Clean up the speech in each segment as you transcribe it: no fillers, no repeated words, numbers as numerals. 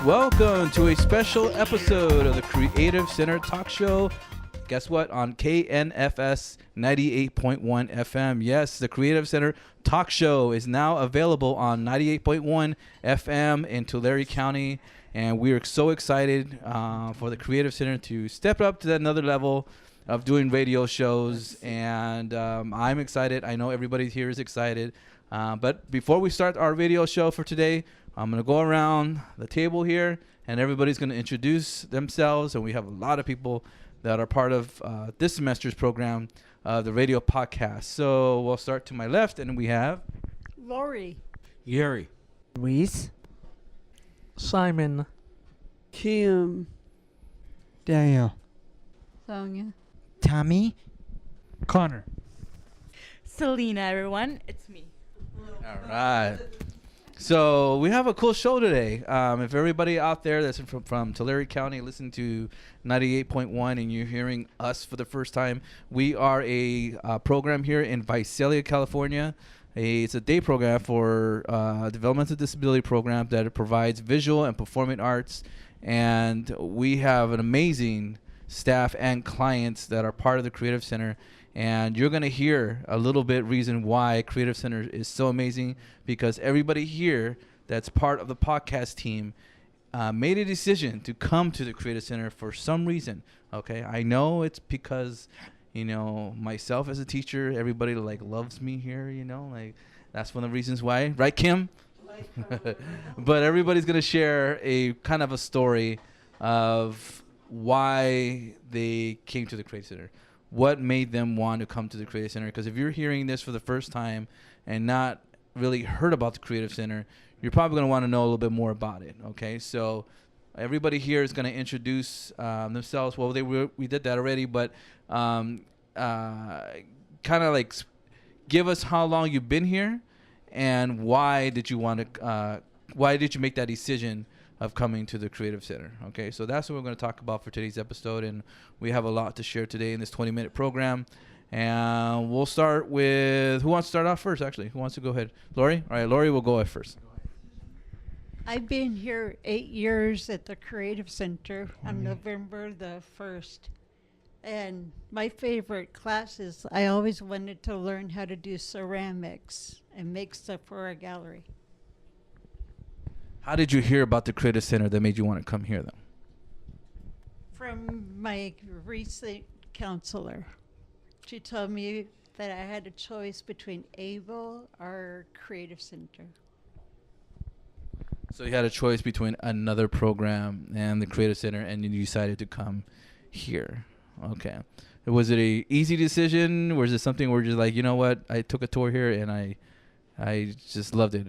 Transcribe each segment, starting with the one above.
welcome to a special episode of the Creative Center Talk Show. Guess what? On KNFS 98.1 FM. Yes, the Creative Center Talk Show is now available on 98.1 FM in Tulare County. And we are so excited for the Creative Center to step up to another level of doing radio shows. And I'm excited. I know everybody here is excited. But before we start our radio show for today, I'm going to go around the table here, and everybody's going to introduce themselves. And we have a lot of people that are part of this semester's program, the radio podcast. So we'll start to my left, and we have Lori, Gary, Luis, Simon, Kim, Daniel, Sonia, Tommy, Connor. Selena, everyone. It's me. All right. So we have a cool show today. If everybody out there that's from Tulare County listening to 98.1 and you're hearing us for the first time, we are a program here in Visalia, California. It's a day program for developmental disability program that provides visual and performing arts. And we have an amazing staff and clients that are part of the Creative Center. And you're going to hear a little bit reason why Creative Center is so amazing, because everybody here that's part of the podcast team made a decision to come to the Creative Center for some reason. Okay, I know it's because, you know, myself as a teacher, everybody like loves me here, you know, like that's one of the reasons why, right, Kim? But everybody's going to share a kind of a story of why they came to the Creative Center. What made them want to come to the Creative Center? Because if you're hearing this for the first time and not really heard about the Creative Center, you're probably going to want to know a little bit more about it. Okay, so everybody here is going to introduce themselves. Well, we did that already, but kind of like give us how long you've been here and why did you want to? Why did you make that decision of coming to the Creative Center? Okay, so that's what we're going to talk about for today's episode, and we have a lot to share today in this 20-minute program. And we'll start with, who wants to start off first, actually? Who wants to go ahead? Lori? All right, Lori will go ahead first. I've been here 8 years at the Creative Center on November the 1st. And my favorite classes, I always wanted to learn how to do ceramics and make stuff for our gallery. How did you hear about the Creative Center that made you want to come here, though? From my recent counselor. She told me that I had a choice between ABLE or Creative Center. So you had a choice between another program and the Creative Center, and you decided to come here. Okay. Was it a easy decision? Or was it something where you're just like, you know what, I took a tour here and I just loved it?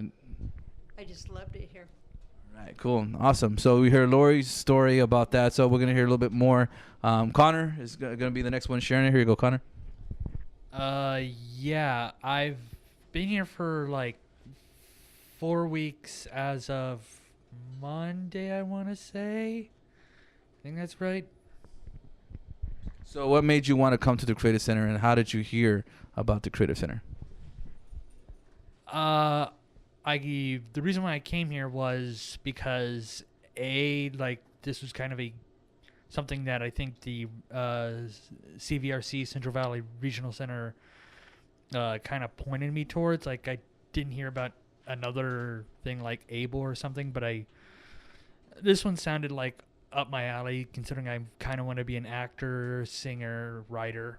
I just loved it here. All right, cool. Awesome. So we heard Lori's story about that, so we're going to hear a little bit more. Connor is going to be the next one sharing it. Here you go, Connor. Yeah, I've been here for like 4 weeks as of Monday, I want to say. I think that's right. So what made you want to come to the Creative Center, and how did you hear about the Creative Center? The reason why I came here was because this was kind of something that I think the CVRC, Central Valley Regional Center, kind of pointed me towards. Like, I didn't hear about another thing like ABLE or something, but this one sounded like up my alley, considering I kind of want to be an actor, singer, writer.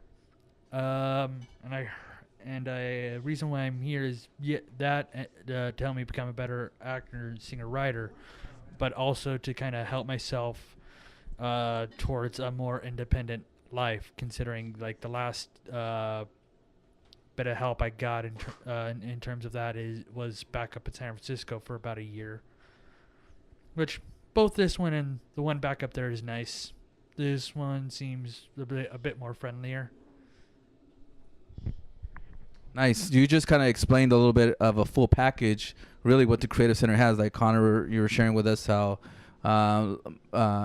And the reason why I'm here is to help me become a better actor, singer, writer, but also to kind of help myself towards a more independent life, considering like the last bit of help I got in terms of that was back up in San Francisco for about a year, which both this one and the one back up there is nice. This one seems a bit more friendlier. Nice. You just kind of explained a little bit of a full package, really what the Creative Center has. Like Connor, you were sharing with us how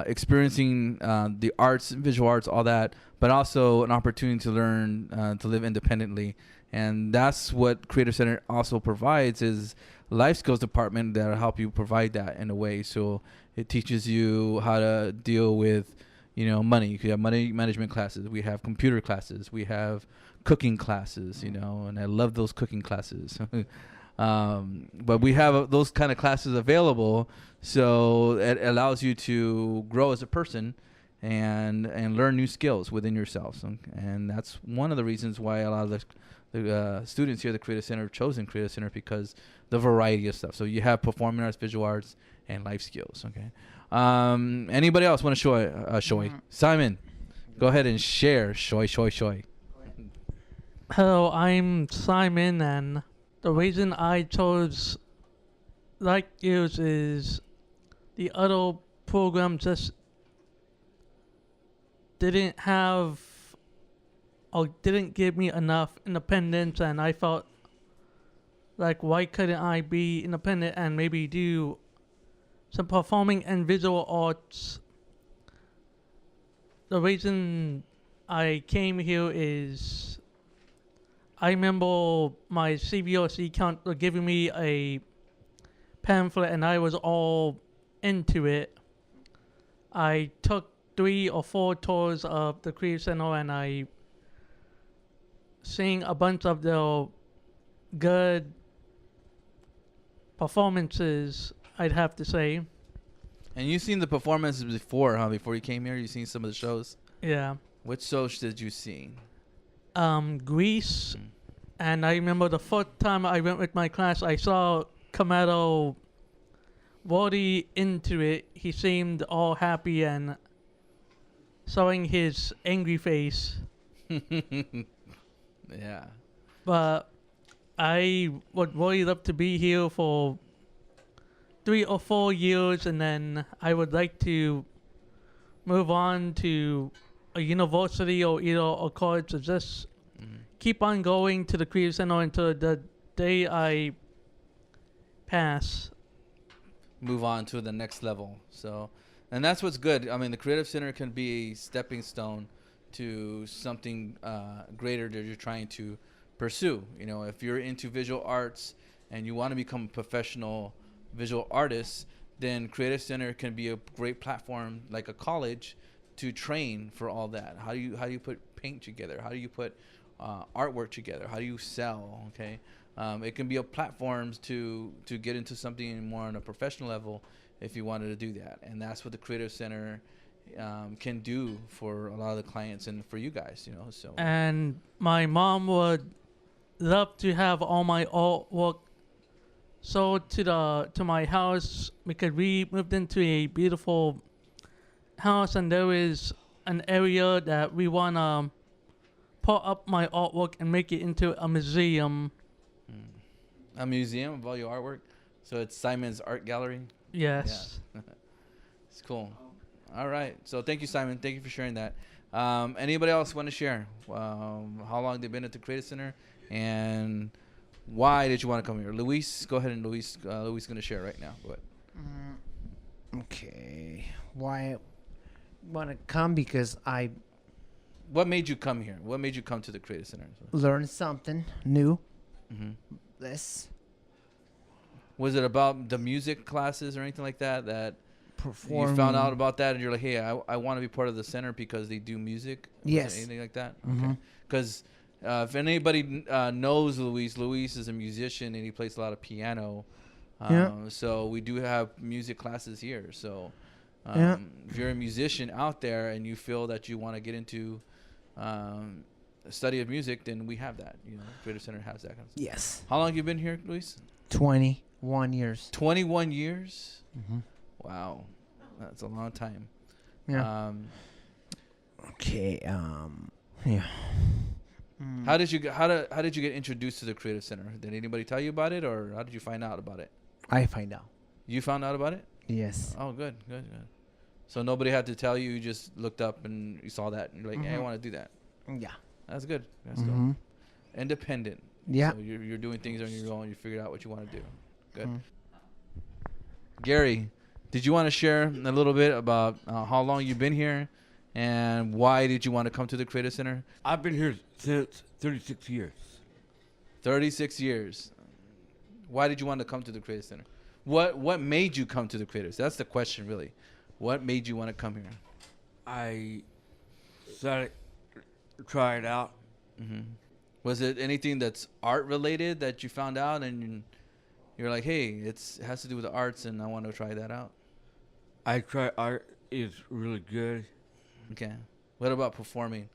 experiencing the arts, visual arts, all that, but also an opportunity to learn to live independently. And that's what Creative Center also provides, is life skills department that'll help you provide that in a way. So it teaches you how to deal with, money. You could have money management classes. We have computer classes. We have cooking classes, and I love those cooking classes. But we have those kind of classes available, so it allows you to grow as a person and learn new skills within yourself. And that's one of the reasons why a lot of the students here at the Creative Center have chosen Creative Center, because the variety of stuff. So you have performing arts, visual arts, and life skills. Okay. Anybody else want to show? Simon, go ahead and share. Shoy. Hello, I'm Simon, and the reason I chose Like Yours is the other program just didn't have or didn't give me enough independence, and I felt like, why couldn't I be independent and maybe do some performing and visual arts? The reason I came here is I remember my CVOC counselor giving me a pamphlet, and I was all into it. I took 3 or 4 tours of the Creative Center, and I seen a bunch of the good performances, I'd have to say. And you've seen the performances before, huh? Before you came here, you've seen some of the shows. Yeah. Which shows did you see? Grease, and I remember the first time I went with my class, I saw Kamado really into it. He seemed all happy and showing his angry face. Yeah. But I would really love to be here for 3 or 4 years, and then I would like to move on to a university or either a college, to just keep on going to the Creative Center until the day I pass. Move on to the next level. So, and that's what's good. I mean, the Creative Center can be a stepping stone to something greater that you're trying to pursue. If you're into visual arts and you want to become a professional visual artist, then Creative Center can be a great platform, like a college, to train for all that. How do you put paint together? How do you put artwork together? How do you sell? Okay, it can be a platform to get into something more on a professional level if you wanted to do that. And that's what the Creative Center can do for a lot of the clients and for you guys. So. And my mom would love to have all my artwork sold to my house, because we moved into a beautiful house, and there is an area that we want to put up my artwork and make it into a museum. A museum of all your artwork? So it's Simon's Art Gallery? Yes. Yeah. It's cool. All right. So thank you, Simon. Thank you for sharing that. Anybody else want to share how long they've been at the Creative Center and why did you want to come here? Luis, go ahead. And Luis going to share right now. Go ahead. Okay. Why I want to come? Because I What made you come here? What made you come to the Creative Center? learned something new. Mm-hmm. This Was it about the music classes or anything like that perform. you found out about that and you're like, hey, I want to be part of the center because they do music? Was Yes. it anything like that? Mhm. Okay. Because if anybody knows Luis is a musician and he plays a lot of piano. Yeah. So we do have music classes here. So Yeah. if you're a musician out there and you feel that you want to get into study of music, then we have that. Creative Center has that kind of stuff. Yes. How long have you been here, Luis? 21 years. 21 years? Mm-hmm. Wow. That's a long time. Yeah. Okay. Yeah. How did you get introduced to the Creative Center? Did anybody tell you about it, or how did you find out about it? I find out. You found out about it? Yes. Oh, good. So nobody had to tell you. You just looked up and you saw that, and you're like, hey, I want to do that. Yeah. That's good. That's Mm-hmm. good. Independent. Yeah. So you're doing things on your own. You figured out what you want to do. Good. Mhm. Gary, did you want to share a little bit about how long you've been here, and why did you want to come to the Creative Center? I've been here since 36 years. 36 years. Why did you want to come to the Creative Center? What made you come to the Creative Center? That's the question, really. What made you want to come here? I decided to try it out. Hmm. Was it anything that's art related that you found out and you're like, hey, it has to do with the arts and I want to try that out? I tried art. It's really good. Okay. What about performing?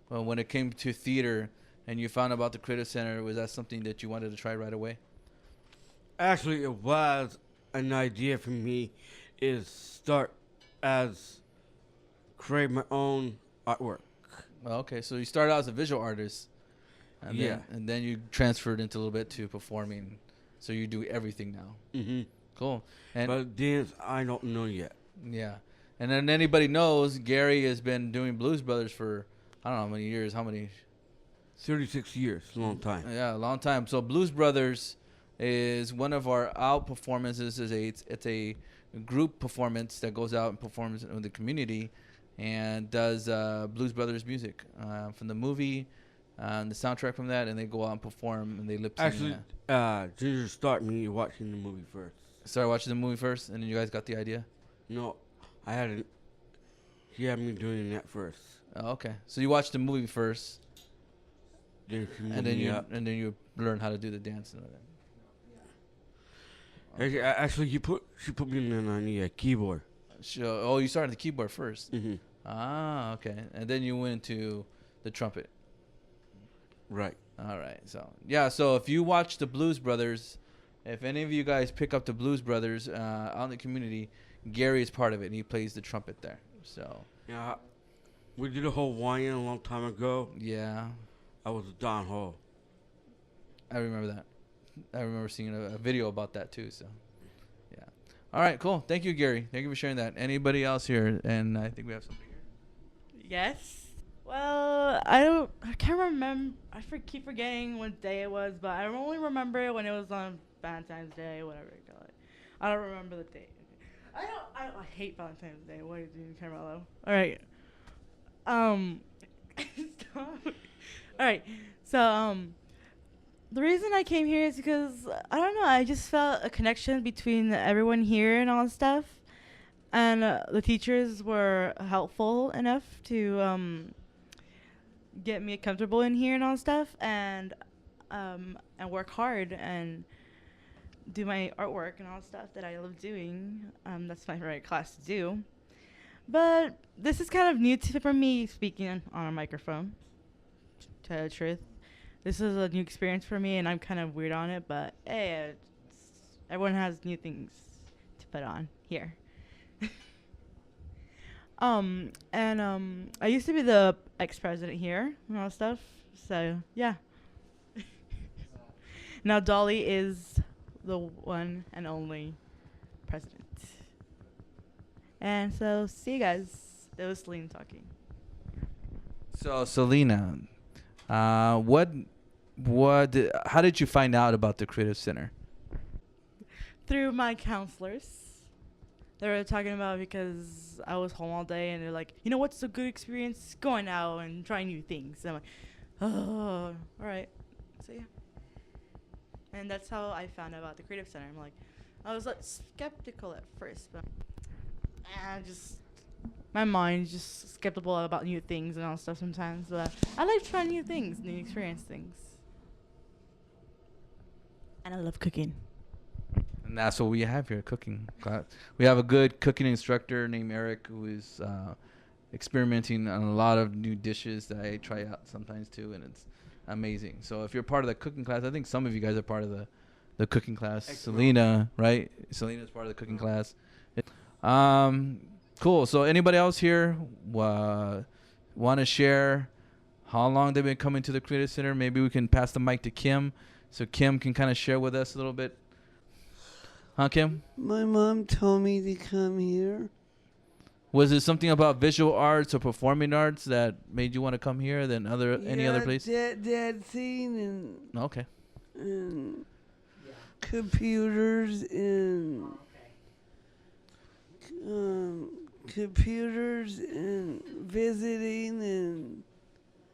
Well, when it came to theater and you found out about the Creative Center, was that something that you wanted to try right away? Actually, it was an idea for me is start as create my own artwork. Well, okay. So you started out as a visual artist. And Yeah. then you transferred into a little bit to performing. So you do everything now. Mm-hmm. Cool. And But dance, I don't know yet. yeah. And then anybody knows Gary has been doing Blues Brothers for I don't know how many years. How many? 36 years, long time. Yeah, a long time. So Blues Brothers is one of our out performances. It's a group performance that goes out and performs in the community and does Blues Brothers music from the movie, the soundtrack from that, and they go out and perform and they lip sync. Actually, Ginger started me watching the movie first. Started watching the movie first, and then you guys got the idea. No, I hadn't. She had me doing that first. Oh, okay, so you watched the movie first, Then she moved and then me you up. you learn how to do the dance and all that. Actually, she put me on the keyboard. Oh, you started the keyboard first. Mm-hmm. Ah, okay, and then you went into the trumpet. Right. All right. So, yeah. So, if you watch the Blues Brothers, if any of you guys pick up the Blues Brothers out in the community, Gary is part of it, and he plays the trumpet there. So, Yeah, we did a Hawaiian a long time ago. yeah, I was Don Ho. I remember that. I remember seeing a video about that, too. So, yeah. All right. Cool. Thank you, Gary. Thank you for sharing that. Anybody else here? And I think we have somebody here. Yes. Well, I can't remember. Keep forgetting what day it was, but I only remember it when it was on Valentine's Day, whatever you call it. I don't remember the date. I hate Valentine's Day. What are you doing, Carmelo? All right. Stop. All right. So the reason I came here is because I don't know. I just felt a connection between everyone here and all that stuff, and the teachers were helpful enough to get me comfortable in here and all that stuff, and work hard and do my artwork and all that stuff that I love doing. That's my favorite class to do. But this is kind of new for me, speaking on a microphone. To tell the truth, this is a new experience for me, and I'm kind of weird on it. But hey, everyone has new things to put on here. I used to be the ex-president here and all that stuff. So yeah. Now Dolly is the one and only president. And so see you guys. It was Celine talking. So, Selena, how did you find out about the Creative Center? Through my counselors. They were talking about because I was home all day, and they're like, you know what's a good experience? Going out and trying new things. And I'm like, oh, all right. So yeah. And that's how I found out about the Creative Center. I'm like, I was like skeptical at first, but my mind is just skeptical about new things and all stuff sometimes. But I like trying new things, new experience things. And I love cooking. And that's what we have here, cooking class. We have a good cooking instructor named Eric who is experimenting on a lot of new dishes that I try out sometimes too, and it's amazing. So if you're part of the cooking class, I think some of you guys are part of the cooking class. Selena, right? Selena's part of the cooking class. Cool. So anybody else here want to share how long they've been coming to the Creative Center? Maybe we can pass the mic to Kim, so Kim can kind of share with us a little bit. Huh, Kim? My mom told me to come here. Was it something about visual arts or performing arts that made you want to come here than any other place? Dancing Okay. and computers and visiting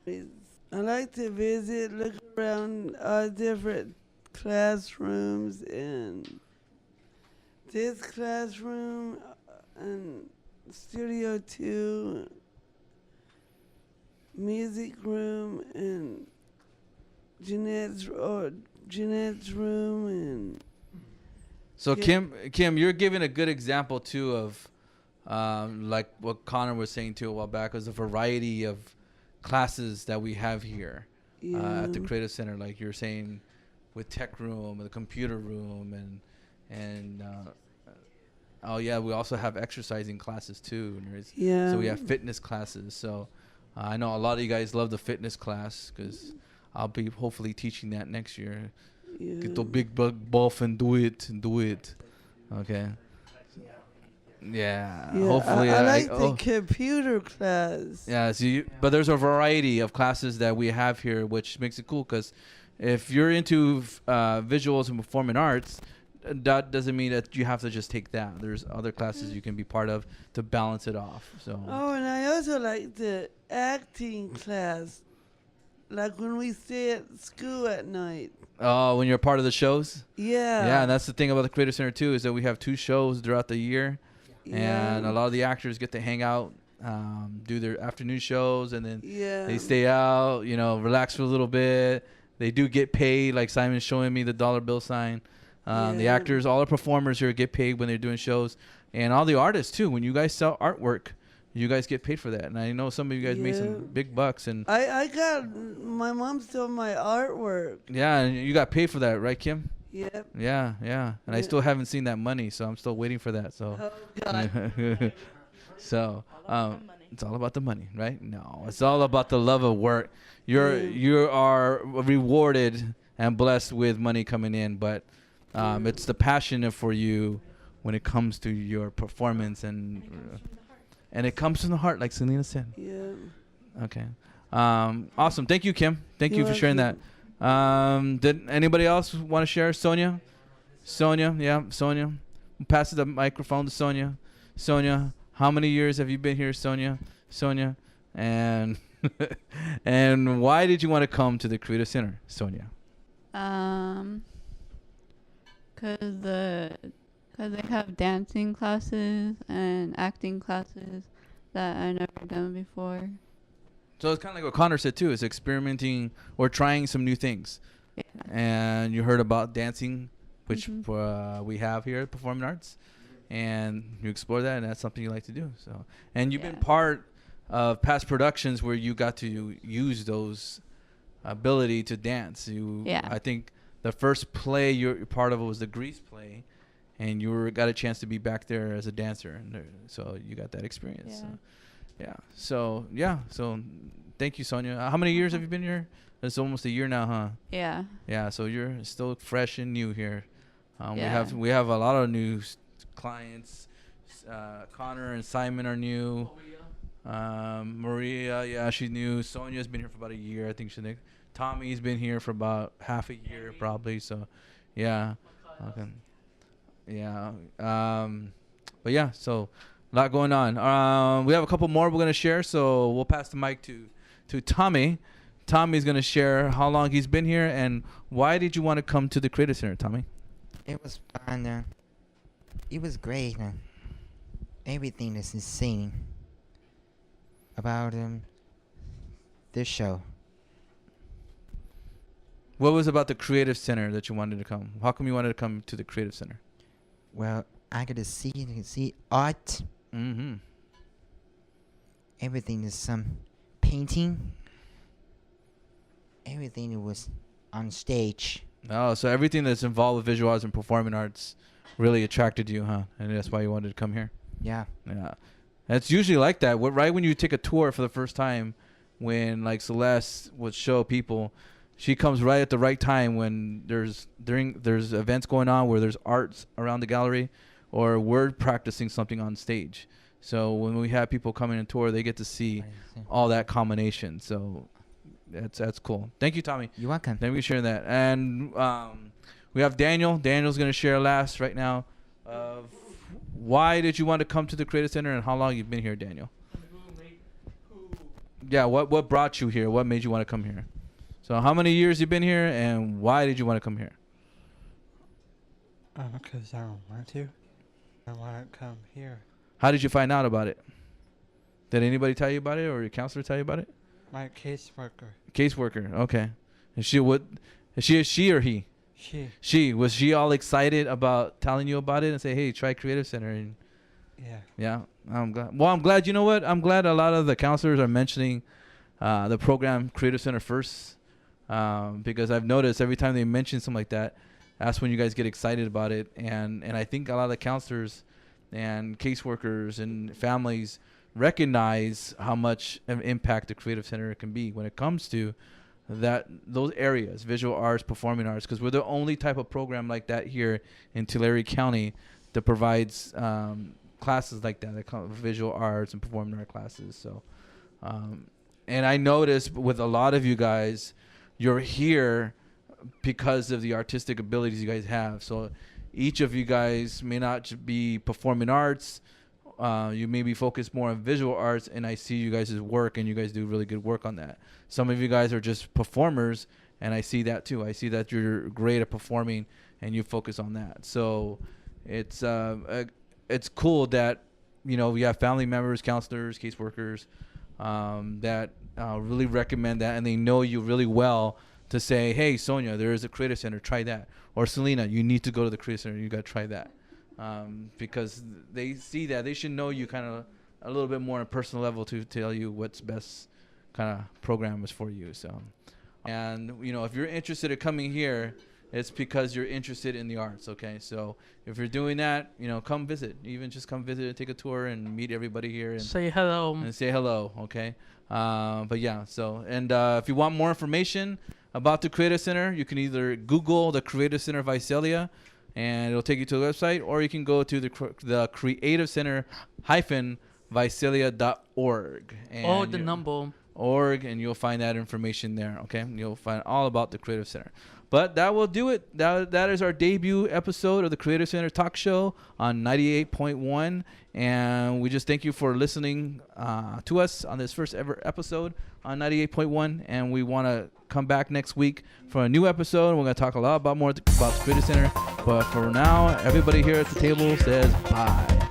and I like to visit, look around different classrooms and this classroom and Studio 2, music room and Jeanette's room and So Yeah. Kim, you're giving a good example too of, like what Connor was saying too a while back, is a variety of classes that we have here at the yeah. Creative Center. Like you're saying, with tech room, and the computer room, and oh yeah, we also have exercising classes too. And Yeah. so we have fitness classes. So I know a lot of you guys love the fitness class because I'll be hopefully teaching that next year. Get the Yeah. big buff and do it. Okay. Yeah. Yeah, Hopefully. I like the oh. computer class. Yeah. So but there's a variety of classes that we have here, which makes it cool. Because if you're into visuals and performing arts, that doesn't mean that you have to just take that. There's other classes you can be part of to balance it off. So. Oh, and I also like the acting class. Like when we stay at school at night. Oh, when you're part of the shows. Yeah. Yeah, and that's the thing about the Creative Center too, is that we have 2 shows throughout the year. Yeah. And a lot of the actors get to hang out, do their afternoon shows, and then Yeah. they stay out, relax for a little bit. They do get paid, like Simon's showing me the dollar bill sign. The Yeah. actors, all the performers here get paid when they're doing shows, and all the artists too. When you guys sell artwork, you guys get paid for that. And I know some of you guys make Yeah. some big bucks, and I got my mom stole my artwork. yeah, and you got paid for that, right, Kim? Yep. Yeah. And I Yeah. still haven't seen that money, so I'm still waiting for that. So. Oh God. So All about the money. it's all about the money, right? No, it's all about the love of work. Yeah. You are rewarded and blessed with money coming in, but it's the passion for you when it comes to your performance, and it comes from the heart, like Selena said. Yeah. Okay, awesome. Thank you, Kim. Thank you You're for sharing that. Did anybody else want to share? Sonia, yeah, Sonia. We'll pass the microphone to Sonia. Sonia, how many years have you been here, Sonia? And and why did you want to come to the Creative Center, Sonia? Cause they have dancing classes and acting classes that I never done before. So it's kind of like what Connor said too, is experimenting or trying some new things. Yeah. And you heard about dancing, which Mhm. we have here at Performing Arts, and you explore that, and that's something you like to do. So, and you've been Yeah. part of past productions where you got to use those ability to dance. Yeah. I think the first play you're part of was the Grease play, and got a chance to be back there as a dancer, and so you got that experience. Yeah. So thank you, Sonia. How many years have you been here? It's almost a year now, huh? Yeah. Yeah, so you're still fresh and new here. Yeah. We have a lot of new clients. Connor and Simon are new. Maria, yeah, she's new. Sonia's been here for about a year. I think Tommy's been here for about half a year, probably. So, yeah. Okay. Yeah. But yeah, so a lot going on. We have a couple more we're gonna share, so we'll pass the mic to Tommy. Tommy's gonna share how long he's been here and why did you want to come to the Creative Center, Tommy? It was fun. It was great. Everything is insane about this show. What was about the Creative Center that you wanted to come? How come you wanted to come to the Creative Center? Well, I got to see art. Mm-hmm. Everything is some painting. Everything was on stage. Oh, so everything that's involved with visual arts and performing arts really attracted you, huh? And that's why you wanted to come here? Yeah. Yeah. It's usually like that. Right when you take a tour for the first time, when like Celeste would show people, she comes right at the right time when there's events going on where there's arts around the gallery or we're practicing something on stage. So when we have people coming in tour, they get to see all that combination. So that's cool. Thank you, Tommy. You're welcome. Thank you for sharing that. And we have Daniel. Daniel's going to share last right now of why did you want to come to the Creative Center and how long you've been here, Daniel? Yeah, what brought you here? What made you want to come here? So how many years you been here and why did you want to come here? Because I don't want to. I want to come here. How did you find out about it? Did anybody tell you about it, or your counselor tell you about it? My caseworker. Caseworker. Okay. Is she what? Is she or he? She. She was she all excited about telling you about it and say, hey, try Creative Center and. Yeah. Yeah, I'm glad. Well, I'm glad. You know what? I'm glad a lot of the counselors are mentioning the program Creative Center first, because I've noticed every time they mention something like that, that's when you guys get excited about it. And I think a lot of the counselors and caseworkers and families recognize how much of impact the Creative Center can be when it comes to those areas, visual arts, performing arts, because we're the only type of program like that here in Tulare County that provides classes like that call visual arts and performing art classes. So and I noticed with a lot of you guys, you're here because of the artistic abilities you guys have. So each of you guys may not be performing arts, you may be focused more on visual arts, and I see you guys' work and you guys do really good work on that. Some of you guys are just performers, and I see that too. I see that you're great at performing and you focus on that. So it's cool that, you know, we have family members, counselors, caseworkers that really recommend that, and they know you really well to say, hey, Sonia, there is a Creative Center, try that. Or Selena, you need to go to the Creative Center, you got to try that. Because they see that. They should know you kind of a little bit more on a personal level to tell you what's best kind of program is for you. So, and, you know, if you're interested in coming here, it's because you're interested in the arts, okay? So if you're doing that, you know, come visit. Even just come visit and take a tour and meet everybody here. And say hello. And say hello, okay? But yeah, so, and if you want more information about the Creative Center, you can either Google the Creative Center Visalia, and it'll take you to the website, or you can go to the Creative Center Visalia.org. Or the number. Org, and you'll find that information there, okay? You'll find all about the Creative Center. But that will do it. That is our debut episode of the Creative Center Talk Show on 98.1. And we just thank you for listening to us on this first ever episode on 98.1. And we want to come back next week for a new episode. We're going to talk a lot more about the Creative Center. But for now, everybody here at the table says bye.